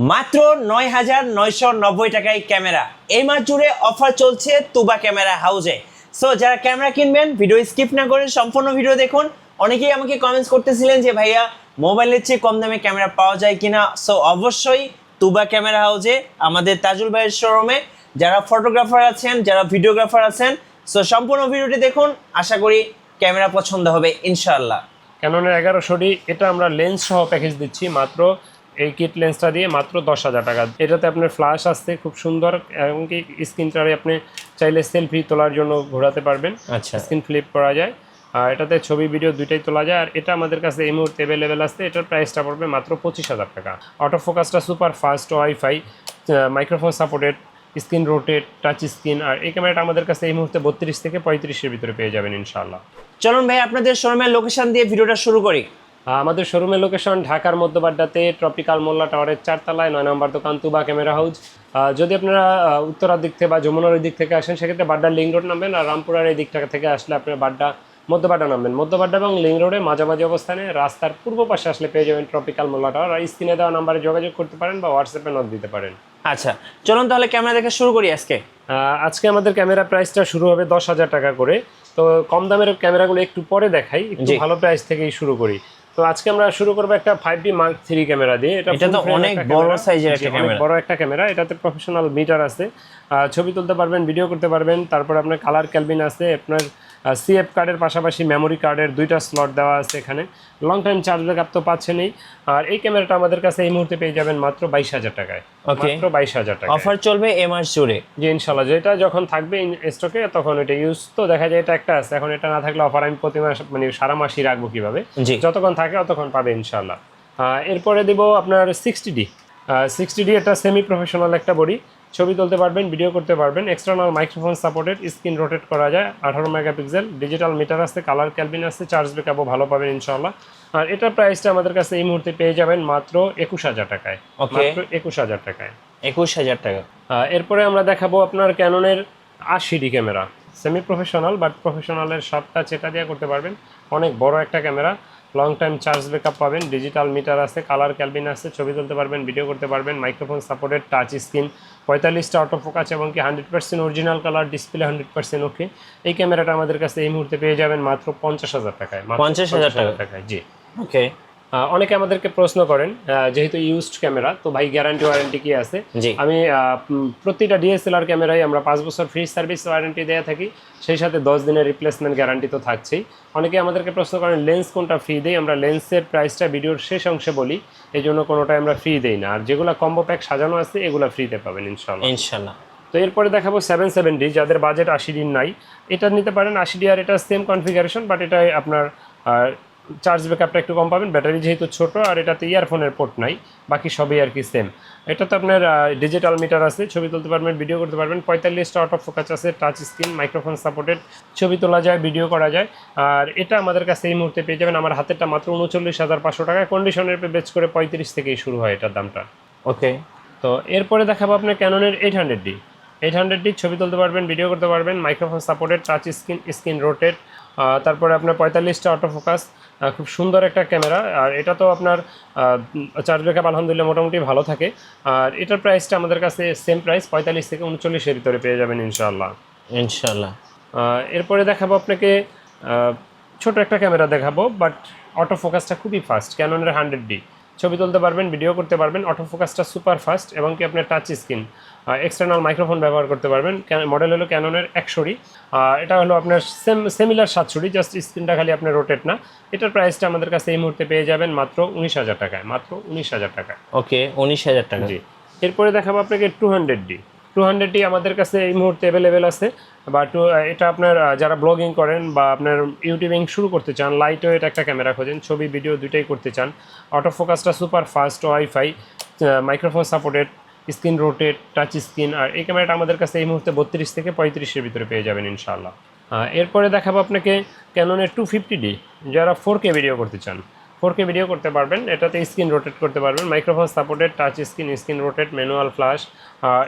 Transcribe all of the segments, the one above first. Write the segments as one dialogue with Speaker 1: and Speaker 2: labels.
Speaker 1: মাত্র ৯,৯৯০ টাকায় ক্যামেরা। এই মাস জুড়ে অফার চলছে তুবা ক্যামেরা হাউসে। সো যারা ক্যামেরা কিনবেন ভিডিও স্কিপ না করে সম্পূর্ণ ভিডিও দেখুন। অনেকেই আমাকে কমেন্টস করতেছিলেন যে ভাইয়া মোবাইলের চেয়ে কম দামে ক্যামেরা পাওয়া যায় কিনা। সো অবশ্যই তুবা ক্যামেরা হাউসে আমাদের তাজুল ভাইয়ের শোরুমে যারা ফটোগ্রাফার আছেন, যারা ভিডিওগ্রাফার আছেন, সো সম্পূর্ণ ভিডিওটি দেখুন। আশা করি ক্যামেরা পছন্দ হবে ইনশাআল্লাহ।
Speaker 2: ক্যাননের 1100D এটা আমরা লেন্স সহ প্যাকেজ দিচ্ছি মাত্র এই কিট লেন্সটা দিয়ে মাত্র 10,000 টাকা। এটাতে আপনার ফ্ল্যাশ আসছে খুব সুন্দর, এমনকি স্ক্রিনটারে আপনি চাইলে সেলফি তোলার জন্য ঘোরাতে পারবেন।
Speaker 1: আচ্ছা,
Speaker 2: স্ক্রিন ফ্লিপ করা যায় আর এটাতে ছবি ভিডিও দুইটাই তোলা যায়। আর এটা আমাদের কাছে এই মুহূর্তে অ্যাভেলেবেল আছে। এটার প্রাইসটা পড়বে মাত্র 25,000 টাকা। অটো ফোকাসটা super fast, wifi, microphone supported, screen rotate, touch screen. আর এই ক্যামেরাটা আমাদের কাছে এই মুহূর্তে 32 থেকে 35-এর ভিতরে পেয়ে যাবেন ইনশাআল্লাহ।
Speaker 1: চলুন ভাই আপনাদের শোরুমের লোকেশন দিয়ে ভিডিওটা শুরু করি।
Speaker 2: আমাদের শোরুমের লোকেশন ঢাকার মধ্যবাড্ডাতে ট্রপিক্যাল মোল্লা টাওয়ারের 4 তলায় 9 নম্বর দোকান তুবা ক্যামেরা হাউস। যদি আপনারা উত্তরার দিক থেকে বা যমুনার ওই দিক থেকে আসেন সেক্ষেত্রে বাড্ডা লিঙ্ক রোড নামবেন, আর রামপুরার এই দিকটা থেকে আসলে আপনারা মধ্যবাড্ডা নামবেন। মধ্যবাড্ডা এবং লিঙ্ক রোডে মাঝামাঝি অবস্থানে রাস্তার পূর্ব পাশে আসলে পেয়ে যাবেন ট্রপিক্যাল মোল্লা টাওয়ার। আর স্ক্রিনে দেওয়া নাম্বারে যোগাযোগ করতে পারেন বা হোয়াটসঅ্যাপে নক দিতে পারেন।
Speaker 1: আচ্ছা, চলুন তাহলে ক্যামেরা দেখে শুরু করি।
Speaker 2: আজকে আমাদের ক্যামেরা প্রাইসটা শুরু হবে 10,000 টাকা করে। তো কম দামের ক্যামেরাগুলো একটু পরে দেখাই, একটু ভালো প্রাইস থেকেই শুরু করি। তো আজকে আমরা শুরু করবো একটা 5D Mark III ক্যামেরা দিয়ে।
Speaker 1: এটা তো অনেক বড় সাইজের একটা ক্যামেরা,
Speaker 2: বড় একটা ক্যামেরা। এটাতে প্রফেশনাল মিটার আছে, ছবি তুলতে পারবেন, ভিডিও করতে পারবেন। তারপর আপনার কালার ক্যালবিন আছে, আপনার সিএফ কার্ডের পাশাপাশি মেমোরি কার্ডের 2টা স্লট দেওয়া আছে এখানে। লং টাইম চার্জ ব্যাকআপ তো পাচ্ছেনই। আর এই ক্যামেরাটা আমাদের কাছে এই মুহূর্তে পেয়ে যাবেন মাত্র 22,000 টাকায়। মাত্র 22,000 টাকা
Speaker 1: অফার চলবে এ মাস জুড়ে।
Speaker 2: জি ইনশাআল্লাহ, যেটা যখন থাকবে স্টকে তখন এটা ইউজ তো দেখা যায় এটা একটা আছে। এখন এটা না থাকলে অফার আমি প্রতি মাস মানে সারা মাসই রাখবো কিভাবে, যতক্ষণ থাকে ততক্ষণ পাবে ইনশাআল্লাহ। এরপরে দিব আপনার 60D। 60D এটা সেমি প্রফেশনাল একটা বডি, ছবি তুলতে পারবেন, ভিডিও করতে পারবেন। External microphone supported, screen rotate করা যায়, 18 মেগাপিক্সেল, ডিজিটাল মিটার আছে, কালার ক্যালবিন আছে, চার্জ ব্যাকআপও ভালো পাবেন ইনশাআল্লাহ। আর এটার প্রাইসটা আমাদের কাছে এই মুহূর্তে পেয়ে যাবেন মাত্র 21,000 টাকায়। মাত্র 21,000 টাকায়।
Speaker 1: 21,000 টাকা।
Speaker 2: এরপরে আমরা দেখাবো আপনার ক্যাননের 80D camera, semi professional but প্রফেশনালের সব কাজ এটা দিয়ে করতে পারবেন। অনেক বড় একটা camera, long time charge backup পাবেন, ডিজিটাল মিটার আছে, কালার ক্যালবিন আছে, ছবি তুলতে পারবেন, ভিডিও করতে পারবেন, মাইক্রোফোন সাপোর্টেড, টাচ স্ক্রিন, 45টা অটো ফোকাস এবং কি 100% অরিজিনাল কালার, ডিসপ্লে 100% ওকে। এই ক্যামেরাটা আমাদের কাছে এই মুহূর্তে পেয়ে যাবেন মাত্র 50,000 টাকায়।
Speaker 1: 50,000
Speaker 2: টাকায়, জি।
Speaker 1: ওকে।
Speaker 2: অনেকে আমাদেরকে প্রশ্ন করেন যেহেতু ইউজড ক্যামেরা তো ভাই গ্যারান্টি ওয়ারেন্টি কি আছে। আমি প্রতিটা ডিএসএলআর ক্যামেরায় আমরা 5 বছর ফ্রি সার্ভিস ওয়ারেন্টি দেওয়া থাকি, সেই সাথে 10 দিনের রিপ্লেসমেন্ট গ্যারান্টি তো থাকছেই। অনেকে আমাদেরকে প্রশ্ন করেন লেন্স কোনটা ফ্রি দেই। আমরা লেন্সের প্রাইসটা ভিডিওর শেষ অংশে বলি, এই জন্য কোনোটাই আমরা ফ্রি দেই না। আর যেগুলো কম্বো প্যাক সাজানো আছে এগুলো ফ্রিতে পাবেন ইনশাল্লাহ। তো এরপরে দেখাবো 770, যাদের বাজেট 80D নাই এটা নিতে পারেন। 80D আর এটা সেম কনফিগারেশন, বাট এটা আপনার চার্জ ব্যাকআপটা একটু কম পাবেন, ব্যাটারি যেহেতু ছোট, আর এটাতে ইয়ারফোনের পোর্ট নাই, বাকি সবই আর কি সেম। এটাতে আপনার ডিজিটাল মিটার আছে, ছবি তুলতে পারবেন, ভিডিও করতে পারবেন, 45টা অটো ফোকাস আছে, টাচ স্ক্রিন, মাইক্রোফোন সাপোর্টেড, ছবি তোলা যায়, ভিডিও করা যায়। আর এটা আমাদের কাছে এই মুহূর্তে পেয়ে যাবেন, আমার হাতেরটা মাত্র 39,500 টাকা। কন্ডিশনের বেচ করে 35 থেকেই শুরু হয় এটার দামটা।
Speaker 1: ওকে।
Speaker 2: তো এরপরে দেখাবো আপনার ক্যাননের 800D। 800D ছবি তুলতে পারবেন, ভিডিও করতে পারবেন, microphone supported, touch screen rotate, তারপরে আপনার 45টা অটো ফোকাস, খুব সুন্দর একটা ক্যামেরা। আর এটা তো আপনার চার্জ ব্যাকআপ আলহামদুলিল্লাহ মোটামুটি ভালো থাকে। আর এটার প্রাইসটা আমাদের কাছে সেম প্রাইস, 45 থেকে 39-এর ভিতরে পেয়ে যাবেন ইনশাআল্লাহ। এরপরে দেখাবো আপনাকে ছোট একটা ক্যামেরা দেখাবো, বাট অটো ফোকাসটা খুবই ফাস্ট, ক্যাননের 100D। ছবি তুলতে পারবেন, ভিডিও করতে পারবেন, অটো ফোকাসটা সুপার ফাস্ট এবং কি আপনার টাচ স্ক্রিন, এক্সটার্নাল মাইক্রোফোন ব্যবহার করতে পারবেন। মডেল হলো ক্যাননের 100D। এটা হলো আপনার সিমিলার 700D, জাস্ট স্ক্রিনটা খালি আপনার রোটেট না। এটার প্রাইসটা আমাদের কাছে এই মুহূর্তে পেয়ে যাবেন মাত্র 19,000 টাকায়। মাত্র 19,000 টাকায়।
Speaker 1: ওকে, 19,000 টাকা।
Speaker 2: জি। এরপরে দেখাবো আপনাকে 200D। 200D আমাদের কাছে এই মুহূর্তে অ্যাভেলেবেল আছে। বা এটা আপনার যারা ব্লগিং করেন বা আপনার ইউটিউবিং শুরু করতে চান, লাইট ওয়েট একটা ক্যামেরা খোঁজেন, ছবি ভিডিও দুইটাই করতে চান, অটো ফোকাসটা super fast, wifi, microphone supported, screen rotate, touch screen. আর এই ক্যামেরাটা আমাদের কাছে এই মুহূর্তে 32 থেকে 35-এর ভিতরে পেয়ে যাবেন ইনশাআল্লাহ। এরপরে দেখাবো আপনাকে ক্যাননের 250D, যারা 4K ভিডিও করতে চান, 4K ভিডিও করতে পারবেন। এটাতে স্ক্রিন রোটেট করতে পারবেন, microphone supported, touch screen rotate, manual flash.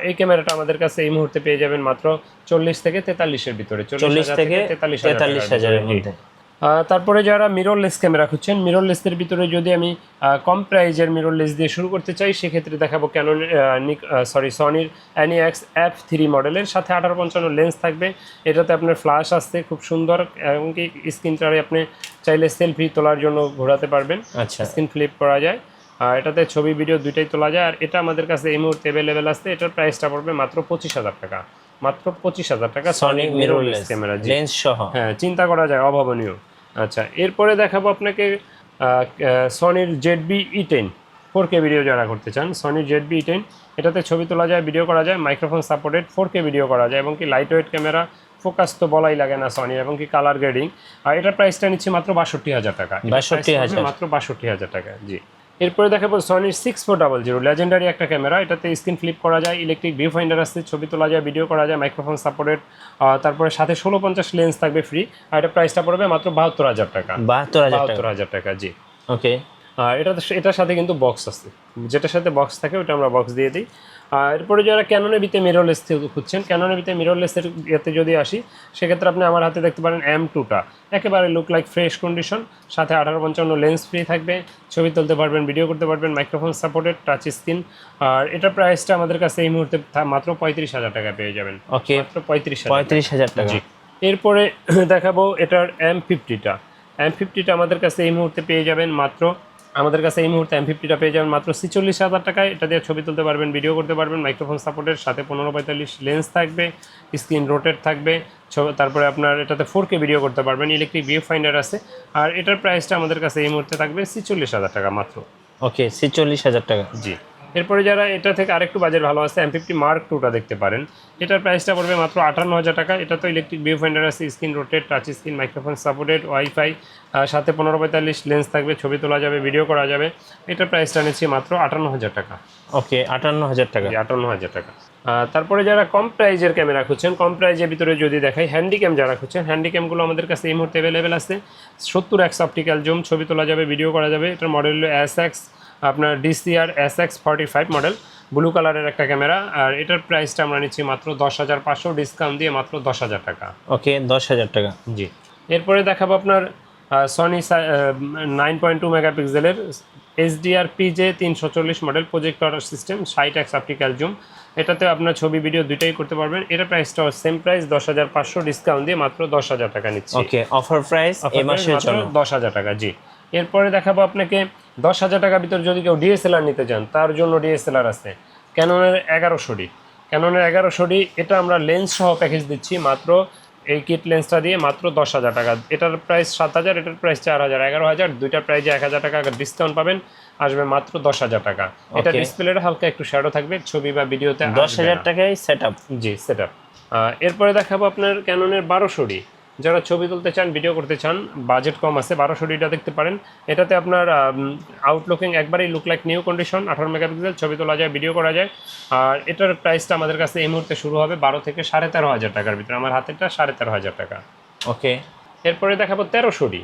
Speaker 2: এই ক্যামেরাটা আমাদের কাছে এই মুহূর্তে পেয়ে যাবেন মাত্র 40 থেকে 43-এর ভিতরে।
Speaker 1: 40 থেকে 43,000-এর মধ্যে।
Speaker 2: তারপরে যারা মিররলেস ক্যামেরা খুঁজছেন, মিররলেসের ভিতরে যদি আমি কম প্রাইজের মিররলেস দিয়ে শুরু করতে চাই, সেক্ষেত্রে দেখাবো সনির NEX F3 মডেলের সাথে 18-55 লেন্স থাকবে। এটাতে আপনার ফ্ল্যাশ আসছে খুব সুন্দর, এমনকি স্ক্রিনটারে আপনি চাইলে সেলফি তোলার জন্য ঘোরাতে পারবেন,
Speaker 1: আচ্ছা,
Speaker 2: স্ক্রিন ফ্লিপ করা যায়। আর এটাতে ছবি ভিডিও দুইটাই তোলা যায়। আর এটা আমাদের কাছে এই মুহূর্তে অ্যাভেলেবেল আছে। এটার প্রাইসটা পড়বে মাত্র 25,000 টাকা, মাত্র 25,000 টাকা সনি মিররলেস ক্যামেরা,
Speaker 1: লেন্স সহ।
Speaker 2: হ্যাঁ, চিন্তা করা যায়, অভাবনীয়। আচ্ছা, এরপরে দেখাবো আপনাকে সনির ZV-E10 4K ভিডিও যারা করতে চান। সনির ZV-E10 এটাতে ছবি তোলা যায়, ভিডিও করা যায়, মাইক্রোফোন সাপোর্টেড, 4K ভিডিও করা যায় এবং কি লাইট ওয়েট ক্যামেরা, ফোকাস তো বলাই লাগে না সনির, এবং কি কালার গ্রেডিং। আর এটার প্রাইসটা নিচ্ছে মাত্র 62,000 টাকা,
Speaker 1: 62,000
Speaker 2: মাত্র 62,000 টাকা। জি, এরপরে দেখাবো সনির 6400 লেজেন্ডারি একটা ক্যামেরা। এটাতে স্ক্রিন ফ্লিপ করা যায়, ইলেকট্রিক ভিউ ফাইন্ডার আছে, ছবি তোলা যায়, ভিডিও করা যায়, মাইক্রোফোন সাপোর্টেড, তারপরে সাথে 1650 লেন্স থাকবে ফ্রি। আর এটা প্রাইসটা পড়বে মাত্র 72,000 টাকা, 72,000 টাকা। জি,
Speaker 1: ওকে।
Speaker 2: আর এটার সাথে কিন্তু বক্স আছে, যেটার সাথে বক্স থাকে ওটা আমরা বক্স দিয়ে দিই। আর এরপরে যারা ক্যাননের ভিতরে মিররলেস খুঁজছেন, ক্যাননের ভিতরে মিররলেসের ইয়েতে যদি আসি, সেক্ষেত্রে আপনি আমার হাতে দেখতে পারেন M2টা, একেবারে লুক লাইক ফ্রেশ কন্ডিশন, সাথে 18-55 লেন্স ফ্রি থাকবে, ছবি তুলতে পারবেন, ভিডিও করতে পারবেন, মাইক্রোফোন সাপোর্টেড, টাচ স্ক্রিন। আর এটার প্রাইসটা আমাদের কাছে এই মুহূর্তে মাত্র 35,000 টাকা পেয়ে যাবেন।
Speaker 1: ওকে,
Speaker 2: মাত্র 35,000
Speaker 1: টাকা।
Speaker 2: এরপরে দেখাবো এটার M50টা। M50টা আমাদের কাছে এই মুহূর্তে পেয়ে যাবেন মাত্র, M50টা পেয়ে যাবেন মাত্র 46,000 টাকায়। এটা দিয়ে ছবি তুলতে পারবেন, ভিডিও করতে পারবেন, মাইক্রোফোন সাপোর্টের সাথে 15-45 লেন্স থাকবে, স্ক্রিন রোটেট থাকবে, তারপরে আপনার এটাতে 4K ভিডিও করতে পারবেন, ইলেকট্রিক ভিউ ফাইন্ডার আছে। আর এটার প্রাইসটা আমাদের কাছে এই মুহূর্তে থাকবে 46,000 টাকা মাত্র।
Speaker 1: ওকে, 46,000 টাকা।
Speaker 2: জি, এরপরে যারা এটা থেকে আরেকটু বাজেট ভালো আছে, M50 Mark II দেখতে পারেন। এটার প্রাইসটা পড়বে মাত্র 58,000 টাকা। এটা তো ইলেকট্রিক ভিউ ফাইন্ডার আছে, screen rotate, touch screen, microphone supported, wifi, সাথে 15-45 লেন্স থাকবে, ছবি তোলা যাবে, ভিডিও করা যাবে। এটার প্রাইসটা নিচ্ছি মাত্র 58,000 টাকা।
Speaker 1: ওকে, 58,000 টাকা।
Speaker 2: 58,000 টাকা। তারপরে যারা কম প্রাইজের ক্যামেরা খুঁজছেন, কম প্রাইজের ভিতরে যদি দেখাই, হ্যান্ডিক্যাম যারা খুঁজছেন, হ্যান্ডিক্যামগুলো আমাদের কাছে এই মুহূর্তে অ্যাভেলেবেল আছে। 70x অপটিক্যাল জুম, ছবি তোলা যাবে, ভিডিও করা যাবে। এটার মডেল হলো SX, আপনার DCR SX45 মডেল, ব্লু কালারের একটা ক্যামেরা। আর এটার প্রাইসটা আমরা নিচ্ছি মাত্র 10,500, ডিসকাউন্ট দিয়ে মাত্র 10,000 টাকা।
Speaker 1: ওকে, 10,000 টাকা।
Speaker 2: জি, এরপরে দেখাবো আপনার সনি 9.2 মেগাপিক্সেলের HDR PJ 340 model projector system, 60x optical zoom. এটাতে আপনার ছবি ভিডিও দুইটাই করতে পারবেন। এটা প্রাইসটা সেম প্রাইস 10,500, ডিসকাউন্ট দিয়ে মাত্র 10,000 টাকা নিচ্ছি।
Speaker 1: ওকে, অফার প্রাইস এই মাসের জন্য
Speaker 2: 10,000 টাকা। জি, এরপরে দেখাবো আপনাকে 10,000 টাকার ভিতর যদি কেউ DSLR নিতে চান, তার জন্য DSLR আছে ক্যাননের 1100D। ক্যাননের 1100D, এটা আমরা লেন্স সহ প্যাকেজ দিচ্ছি মাত্র, এই কিট লেন্সটা দিয়ে মাত্র 10,000 টাকা। এটার প্রাইস 7,000, এটার প্রাইস 4,000, 11,000, দুইটার প্রাইসে 1,000 টাকা ডিসকাউন্ট পাবেন, আসবে মাত্র 10,000 টাকা। এটা ডিসপ্লেটা হালকা একটু শ্যাডো থাকবে, ছবি বা ভিডিওতে
Speaker 1: 10,000 টাকায় সেটআপ।
Speaker 2: জি, সেটআপ। এরপরে দেখাবো আপনার ক্যাননের 1200D। যারা ছবি তুলতে চান, ভিডিও করতে চান, বাজেট কম আছে, 1200Dটা দেখতে পারেন। এটাতে আপনার আউটলুকিং একবারেই look like new condition, 18 megapixel, ছবি তোলা যায়, ভিডিও করা যায়। আর এটার প্রাইসটা আমাদের কাছে এই মুহূর্তে শুরু হবে 12 থেকে 13,500 টাকার ভিতরে। আমার হাতেরটা 13,500 টাকা।
Speaker 1: ওকে,
Speaker 2: এরপরে দেখাবো 1300D।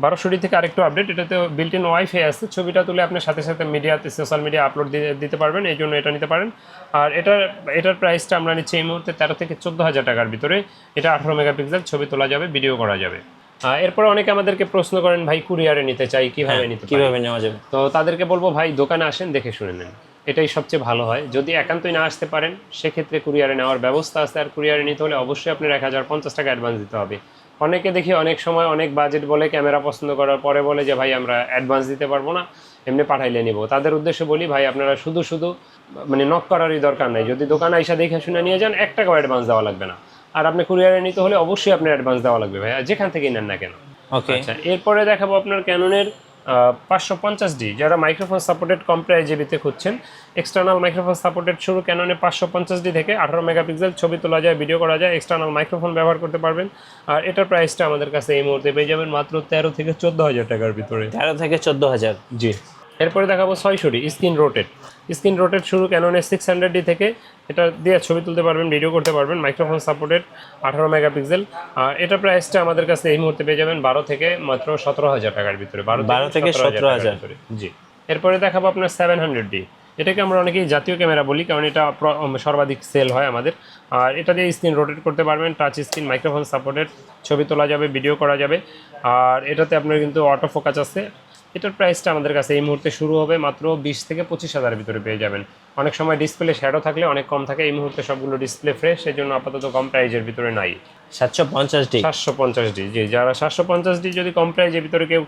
Speaker 2: 1200D থেকে আরেকটু আপডেট, এটাতে বিল্ট ইন ওয়াইফাই আছে, ছবিটা তুলে আপনি সাথে সাথে মিডিয়াতে, সোশ্যাল মিডিয়া আপলোড দিতে পারবেন, এই জন্য এটা নিতে পারেন। আর এটার প্রাইসটা আমরা নিচ্ছি এই মুহূর্তে 13 থেকে 14,000 টাকার ভিতরে। এটা 18 মেগাপিক্সেল, ছবি তোলা যাবে, ভিডিও করা যাবে। এরপরে অনেকে আমাদেরকে প্রশ্ন করেন, ভাই কুরিয়ারে নিতে চাই, কিভাবে
Speaker 1: নেওয়া যাবে?
Speaker 2: তো তাদেরকে বলবো, ভাই দোকানে আসেন, দেখে শুনে নেন, এটাই সবচেয়ে ভালো হয়। যদি একান্তই না আসতে পারেন, সেক্ষেত্রে কুরিয়ারে নেওয়ার ব্যবস্থা আছে। আর কুরিয়ারে নিতে হলে অবশ্যই আপনার 1,050 টাকা অ্যাডভান্স দিতে হবে। অনেকে দেখি অনেক সময় অনেক বাজেট বলে, ক্যামেরা পছন্দ করার পরে বলে যে ভাই আমরা অ্যাডভান্স দিতে পারবো না, এমনি পাঠাইলে নিব। তাদের উদ্দেশ্যে বলি, ভাই আপনারা শুধু মানে নক করারই দরকার নাই। যদি দোকানে আইসা দেখে শুনে নিয়ে যান, 1 টাকাও অ্যাডভান্স দেওয়া লাগবে না। আর আপনি কুরিয়ারে নিতে হলে অবশ্যই আপনার অ্যাডভান্স দেওয়া লাগবে ভাই, যেখান থেকেই নেন না কেন।
Speaker 1: ওকে,
Speaker 2: আচ্ছা, এরপরে দেখাবো আপনার ক্যাননের 550D। যারা মাইক্রোফোন সাপোর্টেড কম প্রাইজে খুঁজছেন, এক্সটার্নাল মাইক্রোফোন সাপোর্টেড শুরু ক্যাননে 550D থেকে, 18 মেগাপিক্সেল, ছবি তোলা যায়, ভিডিও করা যায়, এক্সটার্নাল মাইক্রোফোন ব্যবহার করতে পারবেন। আর এটার প্রাইসটা আমাদের কাছে এই মুহূর্তে পেয়ে যাবেন মাত্র 13 থেকে 14,000 টাকার ভিতরে।
Speaker 1: 13 থেকে 14,000।
Speaker 2: জি, এরপরে দেখাবো 600D স্ক্রিন রোটেট শুরু ক্যাননের 600D থেকে। এটা দিয়ে ছবি তুলতে পারবেন, ভিডিও করতে পারবেন, মাইক্রোফোন সাপোর্টেড, 18 মেগাপিক্সেল। আর এটার প্রাইসটা আমাদের কাছে এই মুহূর্তে পেয়ে যাবেন 12 থেকে মাত্র 17,000 টাকার ভিতরে। 12 থেকে 17,000 জি, এরপরে দেখাবো আপনার 700D। এটাকে আমরা অনেকেই জাতীয় ক্যামেরা বলি, কারণ এটা সর্বাধিক সেল হয় আমাদের। আর এটা দিয়ে স্ক্রিন রোটেট করতে পারবেন, টাচ স্ক্রিন, মাইক্রোফোন সাপোর্টেড, ছবি তোলা যাবে, ভিডিও করা যাবে। আর এটাতে আপনার কিন্তু অটো ফোকাস আছে। এটার প্রাইসটা আমাদের কাছে এই মুহূর্তে শুরু হবে মাত্র 20 থেকে 25 হাজারের ভিতরে পেয়ে যাবেন। অনেক সময় ডিসপ্লে শ্যাডো থাকলে অনেক কম থাকে, এই মুহূর্তে সবগুলো ডিসপ্লে ফ্রেশ, সেই জন্য আপাতত কম প্রাইজের ভিতরে নাই।
Speaker 1: 750D
Speaker 2: 750D, জি, যারা 750D যদি কম প্রাইজের ভিতরে কেউ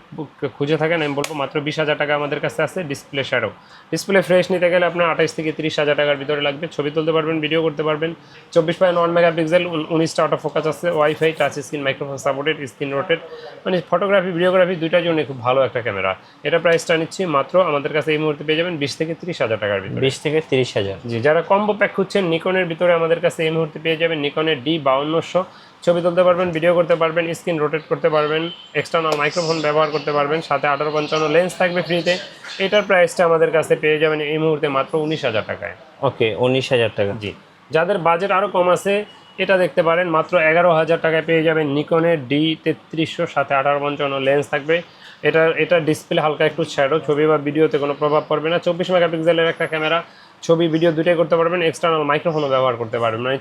Speaker 2: খুঁজে থাকেন, আমি বলবো মাত্র 20,000 টাকা আমাদের কাছে আছে ডিসপ্লে শ্যাডো। ডিসপ্লে ফ্রেশ নিতে গেলে আপনার 28 থেকে 30,000 টাকার ভিতরে লাগবে। ছবি তুলতে পারবেন, ভিডিও করতে পারবেন। 24.1 মেগাপিক্সেল, 19টা অটো ফোকাস আছে, wifi, touch screen, microphone supported, screen rotate, মানে ফটোগ্রাফি, ভিডিওগ্রাফি দুইটার জন্য খুব ভালো একটা ক্যামেরা। এটা প্রাইসটা নিচ্ছি মাত্র আমাদের কাছে এই মুহূর্তে পেয়ে যাবেন 20 থেকে 30,000 টাকার ভিতরে।
Speaker 1: 20 থেকে 30,000।
Speaker 2: জি, যারা কম্বো প্যাক খুঁজছেন নিকনের ভিতরে আমাদের কাছে এই মুহূর্তে পেয়ে যাবেন নিকনের D5200। ছবি তুলতে পারবেন, ভিডিও করতে পারবেন, স্ক্রিন রোটেট করতে পারবেন, এক্সটার্নাল মাইক্রোফোন ব্যবহার করতে পারবেন, সাথে 1855 লেন্স থাকবে ফ্রিতে। এটার প্রাইসটা আমাদের কাছে পেয়ে যাবেন এই মুহূর্তে মাত্র 19,000 টাকায়।
Speaker 1: ওকে, 19,000 টাকা।
Speaker 2: জি, যাদের বাজেট আরও কম আছে এটা দেখতে পারেন, মাত্র 11,000 টাকায় পেয়ে যাবেন নিকনের D3300, সাথে 1855 লেন্স থাকবে। এটা ডিসপ্লে হালকা একটু শ্যাডো, ছবি বা ভিডিওতে কোনো প্রভাব পড়বে না। 24 মেগাপিক্সেলের একটা ক্যামেরা, ছবি ভিডিও দুটোই করতে পারবেন, এক্সটার্নাল মাইক্রোফোনও ব্যবহার করতে পারবেন। মানে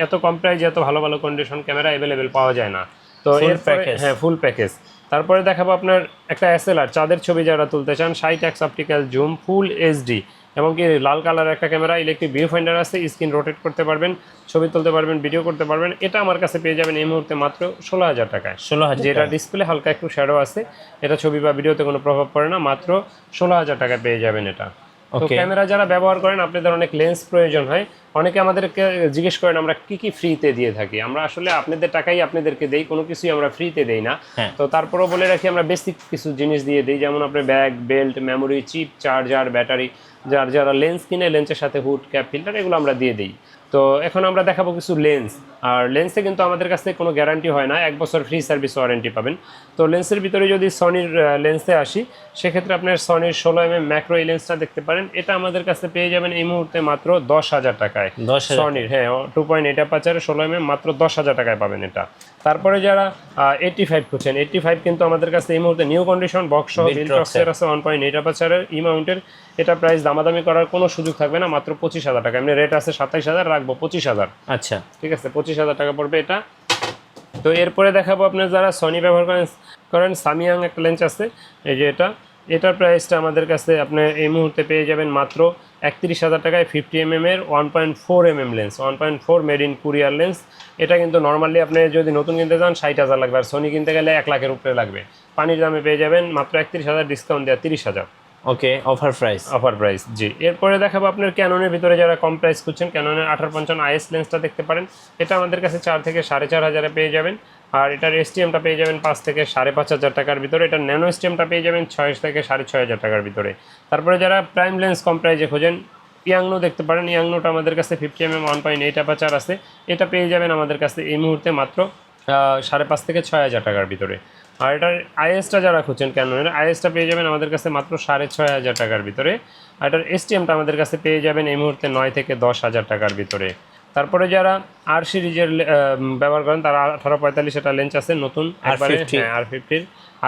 Speaker 2: এত কম প্রাইজে এত ভালো ভালো কন্ডিশন ক্যামেরা অ্যাভেলেবেল পাওয়া যায় না। তো এর প্যাকেজ, হ্যাঁ, ফুল প্যাকেজ। তারপরে দেখাবো আপনার একটা SLR, চাঁদের ছবি যারা তুলতে চান, 60x অপটিক্যাল জুম, ফুল HD, এমনকি লাল কালার একটা ক্যামেরা, ইলেকট্রিক ভিউ ফাইন্ডার আছে, স্ক্রিন রোটেট করতে পারবেন, ছবি তুলতে পারবেন, ভিডিও করতে পারবেন। এটা আমার কাছে পেয়ে যাবেন এই মুহূর্তে মাত্র 16,000 টাকায়।
Speaker 1: 16,000,
Speaker 2: যেটা ডিসপ্লে হালকা একটু শ্যাডো আছে, এটা ছবি বা ভিডিওতে কোনো প্রভাব পড়ে না, মাত্র 16,000 টাকায় পেয়ে যাবেন এটা। তো ক্যামেরা যারা ব্যবহার করেন, আপনাদের অনেক লেন্স প্রয়োজন হয়, অনেকে আমাদেরকে জিজ্ঞেস করেন আমরা কি কি ফ্রিতে দিয়ে থাকি। আমরা আসলে আপনাদের টাকাই আপনাদেরকে দেই, কোনো কিছুই আমরা ফ্রিতে দেই না। তো তারপরেও বলে রাখি, আমরা বেসিক কিছু জিনিস দিয়ে দিই, যেমন আপনার bag, belt, memory chip, charger, battery. যারা লেন্স কিনে, লেন্সের সাথে হুড, ক্যাপ, ফিল্টার, এগুলো আমরা দিয়ে দিই। তো এখন আমরা দেখাবো কিছু লেন্স। আর লেন্সে কিন্তু আমাদের কাছে কোনো গ্যারান্টি হয় না, 1 বছর ফ্রি সার্ভিস ওয়ারেন্টি পাবেন। তো লেন্সের ভিতরে যদি সনির লেন্সে আসি, সেক্ষেত্রে আপনার সনির 16mm ম্যাক্রো এই লেন্সটা দেখতে পারেন। এটা আমাদের কাছে পেয়ে যাবেন এই মুহূর্তে মাত্র 10,000 টাকায়। সনির, হ্যাঁ, 2.8 অ্যাপারচারে 16mm, মাত্র 10,000 টাকায় পাবেন এটা। তারপরে যারা 85 খুঁজছেন, 85 কিন্তু আমাদের কাছে এই মুহূর্তে নিউ কন্ডিশন বক্স সহ বিলটক্সের আছে, 1.8 অ্যাপারচারের, ই মাউন্টের। এটা প্রাইস দামাদামি করার কোনো সুযোগ থাকবে না, মাত্র 25,000 টাকা। এমনি রেট আছে 27,000, রাখবো 25,000।
Speaker 1: আচ্ছা,
Speaker 2: ঠিক আছে, 25,000 টাকা পড়বে এটা। তো এরপরে দেখাবো আপনার যারা সনি ব্যবহার করেন সামিয়াং একটা লেন্স আছে, এই যে এটার প্রাইসটা আমাদের কাছে আপনি এই মুহূর্তে পেয়ে যাবেন মাত্র 31,000 টাকায়। 50mm এর 1.4mm লেন্স, 1.4 মেড ইন কোরিয়ার লেন্স। এটা কিন্তু নর্মালি আপনি যদি নতুন কিনতে চান 60,000 লাগবে, আর সনি কিনতে গেলে 1 লাখের উপরে লাগবে। পানির দামে পেয়ে যাবেন মাত্র 31,000, ডিসকাউন্ট দেওয়া 30,000।
Speaker 1: ওকে, অফার প্রাইস।
Speaker 2: জি, এরপরে দেখাবো আপনার ক্যাননের ভিতরে যারা কম প্রাইস খুঁজছেন, ক্যাননের 1855 IS লেন্সটা দেখতে পারেন। এটা আমাদের কাছে 4 থেকে 4,500 পেয়ে যাবেন। আর এটার STMটা পেয়ে যাবেন 5 থেকে 5,500 টাকার ভিতরে। এটার ন্যানো STMটা পেয়ে যাবেন 6 থেকে 6,500 টাকার ভিতরে। তারপরে যারা প্রাইম লেন্স কম প্রাইজে খোঁজেন, ইয়াংনো দেখতে পারেন। ইয়াংনোটা আমাদের কাছে 50mm 1.8 অ্যাপারচার আছে। এটা পেয়ে যাবেন আমাদের কাছে এই মুহূর্তে মাত্র 5,500 থেকে 6,000 টাকার ভিতরে। আর এটার ISটা যারা খুঁজছেন, ক্যাননের ISটা পেয়ে যাবেন আমাদের কাছে মাত্র 6,500 টাকার ভিতরে। আর এটার STMটা আমাদের কাছে পেয়ে যাবেন এই মুহূর্তে 9 থেকে 10,000 টাকার ভিতরে। তারপরে যারা R সিরিজের ব্যবহার করেন, তারা 1845 এটা লেন্স আছে নতুন, একবারে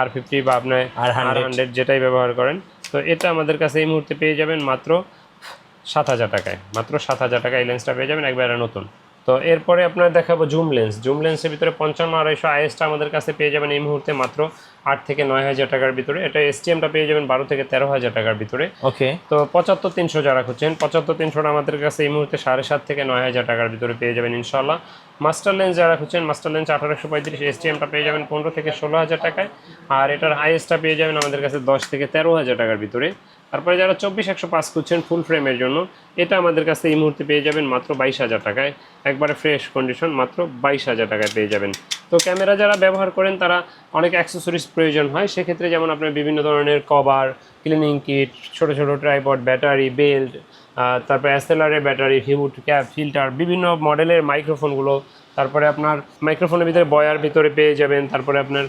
Speaker 2: R50 বা আপনার R100 যেটাই ব্যবহার করেন। তো এটা আমাদের কাছে এই মুহূর্তে পেয়ে যাবেন মাত্র 7,000 টাকায়। মাত্র 7,000 টাকায় এই লেন্সটা পেয়ে যাবেন, একবারে নতুন। তো এরপরে আপনার দেখাবো জুম লেন্সের ভিতরে 55-250 ISটা আমাদের কাছে পেয়ে যাবেন এই মুহূর্তে মাত্র 8 থেকে 9,000 টাকার ভিতরে। এটা STMটা পেয়ে যাবেন 12 থেকে 13,000 টাকার ভিতরে।
Speaker 1: ওকে, তো
Speaker 2: 75-300 যারা খুঁজছেন, 75-300 আমাদের কাছে এই মুহূর্তে 7,500 থেকে 9,000 টাকার ভিতরে পেয়ে যাবেন ইনশাল্লাহ। মাস্টার লেন্স যারা খুঁজছেন, মাস্টার লেন্স 1835 STMটা পেয়ে যাবেন 15 থেকে 16,000 টাকায়। আর এটার ISটা পেয়ে যাবেন আমাদের কাছে 10 থেকে 13,000 টাকার ভিতরে। তারপরে যারা 24-105 খুঁজছেন ফুল ফ্রেমের জন্য, এটা আমাদের কাছে এই মুহূর্তে পেয়ে যাবেন মাত্র 22,000 টাকায়, একবারে ফ্রেশ কন্ডিশন, মাত্র 22,000 টাকায় পেয়ে যাবেন। তো ক্যামেরা যারা ব্যবহার করেন তারা অনেক অ্যাক্সেসরিজ প্রয়োজন হয়, সেক্ষেত্রে যেমন আপনার বিভিন্ন ধরনের কভার, ক্লিনিং কিট, ছোটো ছোটো ট্রাইপড, ব্যাটারি, বেল্ট, তারপর SLR-এর ব্যাটারি, হিউড, ক্যাপ, ফিল্টার, বিভিন্ন মডেলের মাইক্রোফোনগুলো, তারপরে আপনার মাইক্রোফোনের ভিতরে বয়ার ভিতরে পেয়ে যাবেন, তারপরে আপনার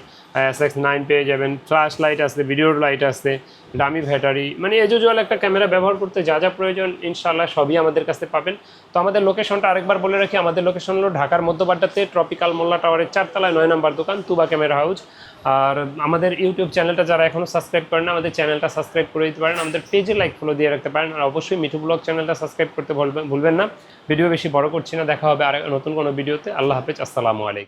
Speaker 2: SX9 পেয়ে যাবেন, ফ্ল্যাশ লাইট আছে, ভিডিওর লাইট আছে, ডামি ব্যাটারি, মানে এজুজুয়াল একটা ক্যামেরা ব্যবহার করতে যা যা প্রয়োজন ইনশাআল্লাহ সবই আমাদের কাছে পাবেন। তো আমাদের লোকেশনটা আরেকবার বলে রাখি, আমাদের লোকেশন হলো ঢাকার মধ্যবাড্ডাতে ট্রপিক্যাল মোল্লা টাওয়ারের 4 তলায় 9 নম্বর দোকান তুবা ক্যামেরা হাউস। আর আমাদের ইউটিউব চ্যানেলটা যারা এখনও সাবস্ক্রাইব করেন না, আমাদের চ্যানেলটা সাবস্ক্রাইব করে দিতে পারেন, আমাদের পেজে লাইক ফলো দিয়ে রাখতে পারেন। আর অবশ্যই মিঠু ব্লগ চ্যানেলটা সাবস্ক্রাইব করতে ভুলবেন না। ভিডিও বেশি বড় করছি না, দেখা হবে আর নতুন কোনো ভিডিওতে। আল্লাহ হাফেজ, আসসালামু আলাইকুম।